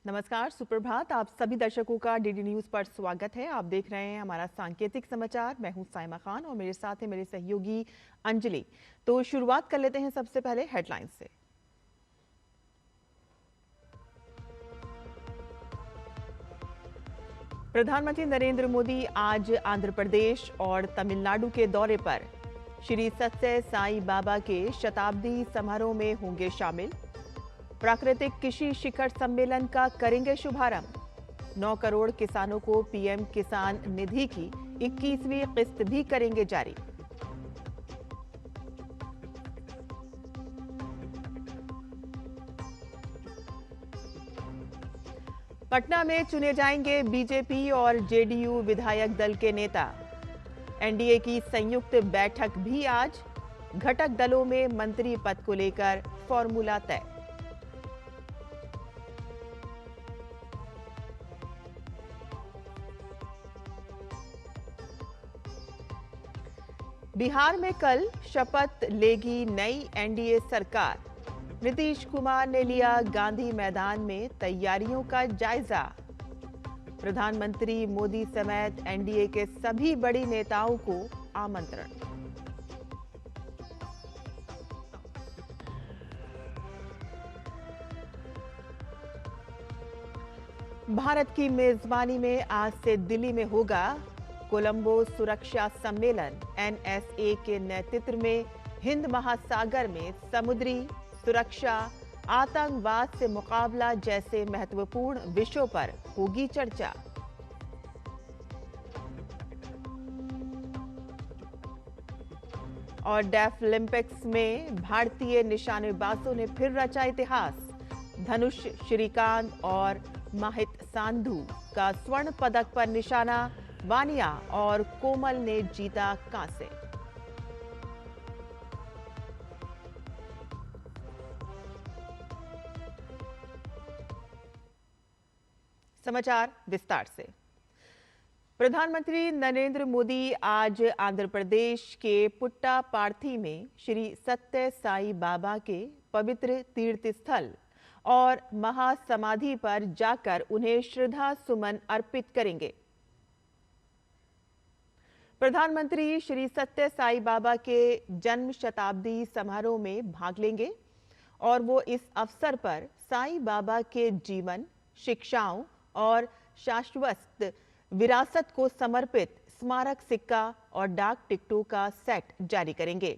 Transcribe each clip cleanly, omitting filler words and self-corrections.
नमस्कार, सुप्रभात। आप सभी दर्शकों का डीडी न्यूज पर स्वागत है। आप देख रहे हैं हमारा सांकेतिक समाचार। मैं हूं साइमा खान और मेरे साथ है मेरे सहयोगी अंजलि। तो शुरुआत कर लेते हैं सबसे पहले हेडलाइंस से। प्रधानमंत्री नरेंद्र मोदी आज आंध्र प्रदेश और तमिलनाडु के दौरे पर श्री सत्य साई बाबा के शताब्दी समारोह में होंगे शामिल। प्राकृतिक कृषि शिखर सम्मेलन का करेंगे शुभारंभ। 9 करोड़ किसानों को पीएम किसान निधि की 21वीं किस्त भी करेंगे जारी। पटना में चुने जाएंगे बीजेपी और जेडीयू विधायक दल के नेता। एनडीए की संयुक्त बैठक भी आज। घटक दलों में मंत्री पद को लेकर फॉर्मूला तय। बिहार में कल शपथ लेगी नई एनडीए सरकार। नीतीश कुमार ने लिया गांधी मैदान में तैयारियों का जायजा। प्रधानमंत्री मोदी समेत एनडीए के सभी बड़ी नेताओं को आमंत्रण। भारत की मेजबानी में आज से दिल्ली में होगा कोलंबो सुरक्षा सम्मेलन। एनएसए के नेतृत्व में हिंद महासागर में समुद्री सुरक्षा, आतंकवाद से मुकाबला जैसे महत्वपूर्ण विषयों पर होगी चर्चा। और डेफ ओलंपिक्स में भारतीय निशानेबाजों ने फिर रचा इतिहास। धनुष श्रीकांत और माहित सांधु का स्वर्ण पदक पर निशाना। वानिया और कोमल ने जीता कांसे। समाचार विस्तार से। प्रधानमंत्री नरेंद्र मोदी आज आंध्र प्रदेश के पुट्टापार्थी में श्री सत्य साई बाबा के पवित्र तीर्थ स्थल और महासमाधि पर जाकर उन्हें श्रद्धा सुमन अर्पित करेंगे। प्रधानमंत्री श्री सत्य साई बाबा के जन्म शताब्दी समारोह में भाग लेंगे और वो इस अवसर पर साई बाबा के जीवन, शिक्षाओं और शाश्वत विरासत को समर्पित स्मारक सिक्का और डाक टिकटों का सेट जारी करेंगे।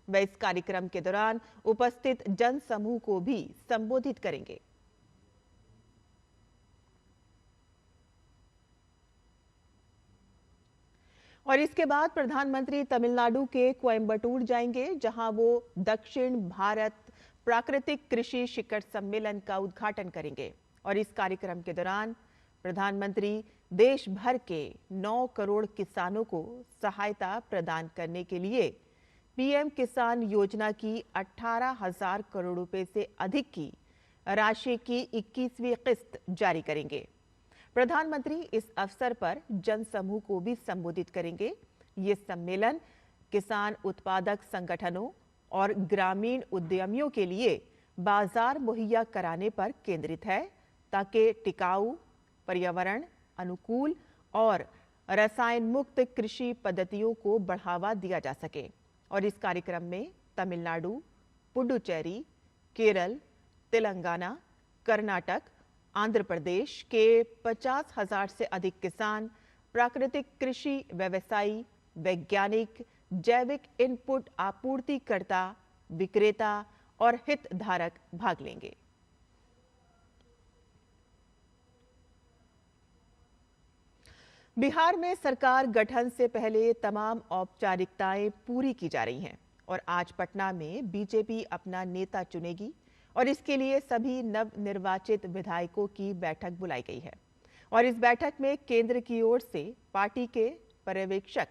वे इस कार्यक्रम के दौरान उपस्थित जन समूह को भी संबोधित करेंगे। और इसके बाद प्रधानमंत्री तमिलनाडु के कोयम्बटूर जाएंगे, जहां वो दक्षिण भारत प्राकृतिक कृषि शिखर सम्मेलन का उद्घाटन करेंगे। और इस कार्यक्रम के दौरान प्रधानमंत्री देश भर के 9 करोड़ किसानों को सहायता प्रदान करने के लिए पीएम किसान योजना की 18,000 करोड़ रुपए से अधिक की राशि की 21वीं किस्त जारी करेंगे। प्रधानमंत्री इस अवसर पर जनसमूह को भी संबोधित करेंगे। ये सम्मेलन किसान उत्पादक संगठनों और ग्रामीण उद्यमियों के लिए बाजार मुहैया कराने पर केंद्रित है, ताकि टिकाऊ, पर्यावरण अनुकूल और रसायन मुक्त कृषि पद्धतियों को बढ़ावा दिया जा सके। और इस कार्यक्रम में तमिलनाडु, पुडुचेरी, केरल, तेलंगाना, कर्नाटक, आंध्र प्रदेश के 50,000 से अधिक किसान, प्राकृतिक कृषि व्यवसायी, वैज्ञानिक, जैविक इनपुट आपूर्तिकर्ता, विक्रेता और हितधारक भाग लेंगे। बिहार में सरकार गठन से पहले तमाम औपचारिकताएं पूरी की जा रही हैं और आज पटना में बीजेपी अपना नेता चुनेगी और इसके लिए सभी नवनिर्वाचित विधायकों की बैठक बुलाई गई है। और इस बैठक में केंद्र की ओर से पार्टी के पर्यवेक्षक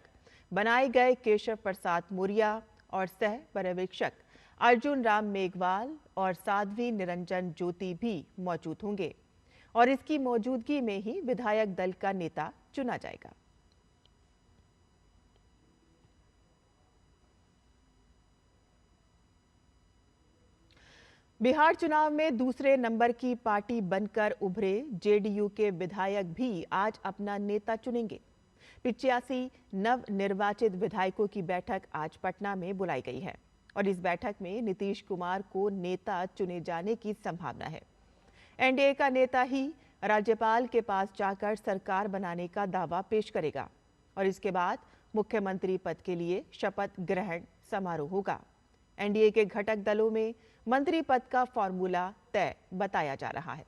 बनाए गए केशव प्रसाद मौर्य और सह पर्यवेक्षक अर्जुन राम मेघवाल और साध्वी निरंजन ज्योति भी मौजूद होंगे और इसकी मौजूदगी में ही विधायक दल का नेता चुना जाएगा। बिहार चुनाव में दूसरे नंबर की पार्टी बनकर उभरे जेडीयू के विधायक भी आज अपना नेता चुनेंगे। 85 नव निर्वाचित विधायकों की बैठक आज पटना में बुलाई गई है और इस बैठक में नीतीश कुमार को नेता चुने जाने की संभावना है। एनडीए का नेता ही राज्यपाल के पास जाकर सरकार बनाने का दावा पेश करेगा और इसके बाद मुख्यमंत्री पद के लिए शपथ ग्रहण समारोह होगा। एनडीए के घटक दलों में मंत्री पद का फॉर्मूला तय बताया जा रहा है।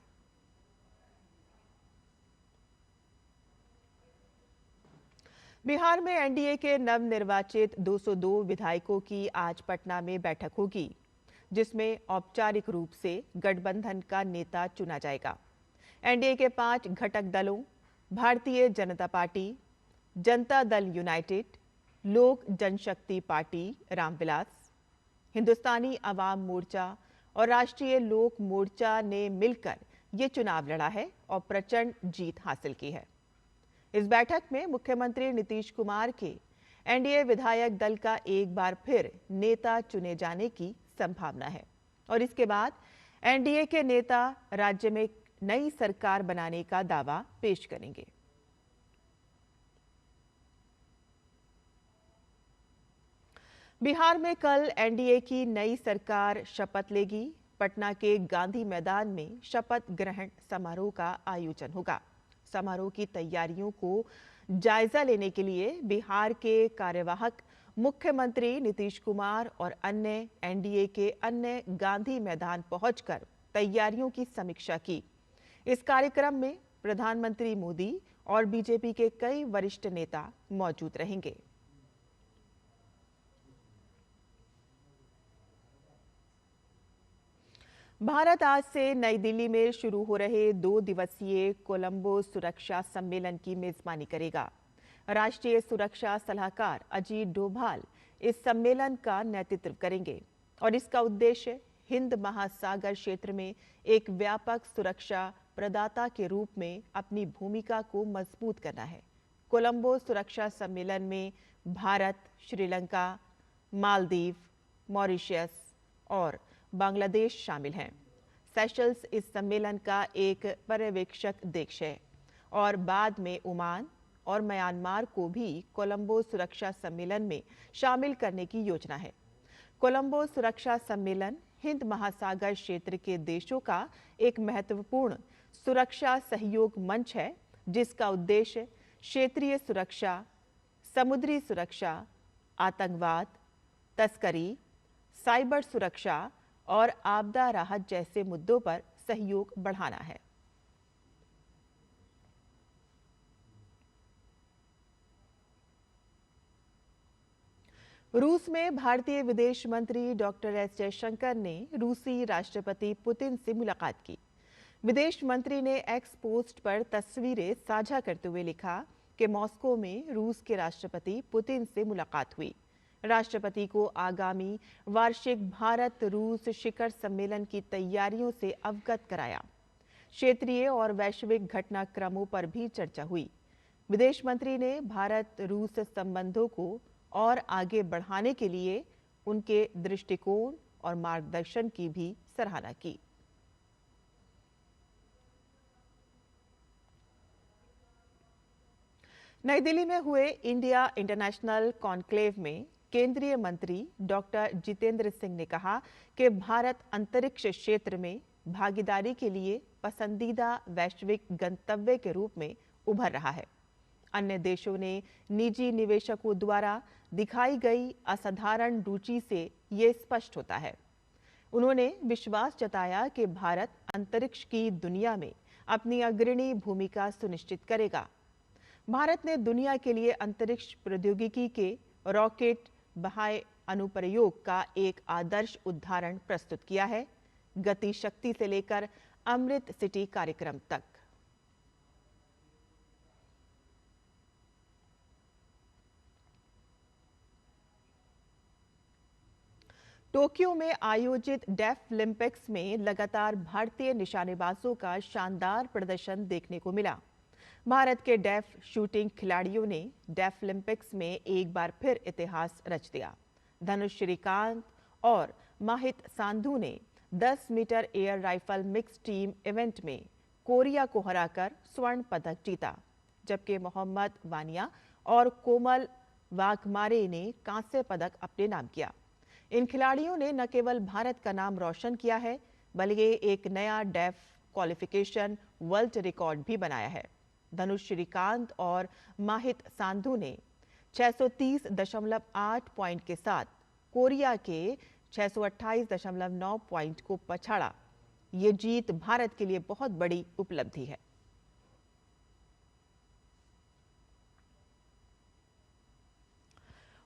बिहार में एनडीए के नवनिर्वाचित 202 विधायकों की आज पटना में बैठक होगी, जिसमें औपचारिक रूप से गठबंधन का नेता चुना जाएगा। एनडीए के 5 घटक दलों भारतीय जनता पार्टी, जनता दल यूनाइटेड, लोक जनशक्ति पार्टी रामविलास, हिंदुस्तानी अवाम मोर्चा और राष्ट्रीय लोक मोर्चा ने मिलकर ये चुनाव लड़ा है और प्रचंड जीत हासिल की है। इस बैठक में मुख्यमंत्री नीतीश कुमार के एनडीए विधायक दल का एक बार फिर नेता चुने जाने की संभावना है और इसके बाद एनडीए के नेता राज्य में नई सरकार बनाने का दावा पेश करेंगे। बिहार में कल एनडीए की नई सरकार शपथ लेगी। पटना के गांधी मैदान में शपथ ग्रहण समारोह का आयोजन होगा। समारोह की तैयारियों को जायजा लेने के लिए बिहार के कार्यवाहक मुख्यमंत्री नीतीश कुमार और अन्य एनडीए के अन्य गांधी मैदान पहुंचकर तैयारियों की समीक्षा की। इस कार्यक्रम में प्रधानमंत्री मोदी और बीजेपी के कई वरिष्ठ नेता मौजूद रहेंगे। भारत आज से नई दिल्ली में शुरू हो रहे 2 दिवसीय कोलंबो सुरक्षा सम्मेलन की मेजबानी करेगा। राष्ट्रीय सुरक्षा सलाहकार अजीत डोभाल इस सम्मेलन का नेतृत्व करेंगे और इसका उद्देश्य हिंद महासागर क्षेत्र में एक व्यापक सुरक्षा प्रदाता के रूप में अपनी भूमिका को मजबूत करना है। कोलंबो सुरक्षा सम्मेलन में भारत, श्रीलंका, मालदीव, मॉरिशस और बांग्लादेश शामिल हैं। सेशल्स इस सम्मेलन का एक पर्यवेक्षक देश है और बाद में ओमान और म्यांमार को भी कोलंबो सुरक्षा सम्मेलन में शामिल करने की योजना है। कोलंबो सुरक्षा सम्मेलन हिंद महासागर क्षेत्र के देशों का एक महत्वपूर्ण सुरक्षा सहयोग मंच है, जिसका उद्देश्य क्षेत्रीय सुरक्षा, समुद्री सुरक्षा, आतंकवाद, तस्करी, साइबर सुरक्षा और आपदा राहत जैसे मुद्दों पर सहयोग बढ़ाना है। रूस में भारतीय विदेश मंत्री डॉक्टर एस जयशंकर ने रूसी राष्ट्रपति पुतिन से मुलाकात की। विदेश मंत्री ने एक्स पोस्ट पर तस्वीरें साझा करते हुए लिखा कि मॉस्को में रूस के राष्ट्रपति पुतिन से मुलाकात हुई। राष्ट्रपति को आगामी वार्षिक भारत रूस शिखर सम्मेलन की तैयारियों से अवगत कराया। क्षेत्रीय और वैश्विक घटनाक्रमों पर भी चर्चा हुई। विदेश मंत्री ने भारत रूस संबंधों को और आगे बढ़ाने के लिए उनके दृष्टिकोण और मार्गदर्शन की भी सराहना की। नई दिल्ली में हुए इंडिया इंटरनेशनल कॉन्क्लेव में केंद्रीय मंत्री डॉक्टर जितेंद्र सिंह ने कहा कि भारत अंतरिक्ष क्षेत्र में भागीदारी के लिए पसंदीदा वैश्विक गंतव्य के रूप में उभर रहा है। अन्य देशों ने निजी निवेशकों द्वारा दिखाई गई असाधारण रुचि से ये स्पष्ट होता है। उन्होंने विश्वास जताया कि भारत अंतरिक्ष की दुनिया में अपनी अग्रणी भूमिका सुनिश्चित करेगा। भारत ने दुनिया के लिए अंतरिक्ष प्रौद्योगिकी के रॉकेट बाह्य अनुप्रयोग का एक आदर्श उदाहरण प्रस्तुत किया है, गति शक्ति से लेकर अमृत सिटी कार्यक्रम तक। टोक्यो में आयोजित डेफ ओलंपिक्स में लगातार भारतीय निशानेबाजों का शानदार प्रदर्शन देखने को मिला। भारत के डेफ शूटिंग खिलाड़ियों ने डेफ ओलंपिक्स में एक बार फिर इतिहास रच दिया। धनुष श्रीकांत और माहित सांधू ने 10 metre air rifle mix team event में कोरिया को हराकर स्वर्ण पदक जीता, जबकि मोहम्मद वानिया और कोमल वाघमारे ने कांस्य पदक अपने नाम किया। इन खिलाड़ियों ने न केवल भारत का नाम रोशन किया है, बल्कि एक नया डेफ क्वालिफिकेशन वर्ल्ड रिकॉर्ड भी बनाया है। धनुष श्रीकांत और माहित सांधु ने 630.8 पॉइंट के साथ कोरिया के 628.9 पॉइंट को पछाड़ा। ये जीत भारत के लिए बहुत बड़ी उपलब्धि है।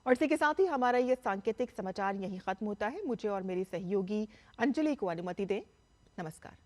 और इसी के साथ ही हमारा ये सांकेतिक समाचार यहीं खत्म होता है। मुझे और मेरी सहयोगी अंजलि को अनुमति दें। नमस्कार।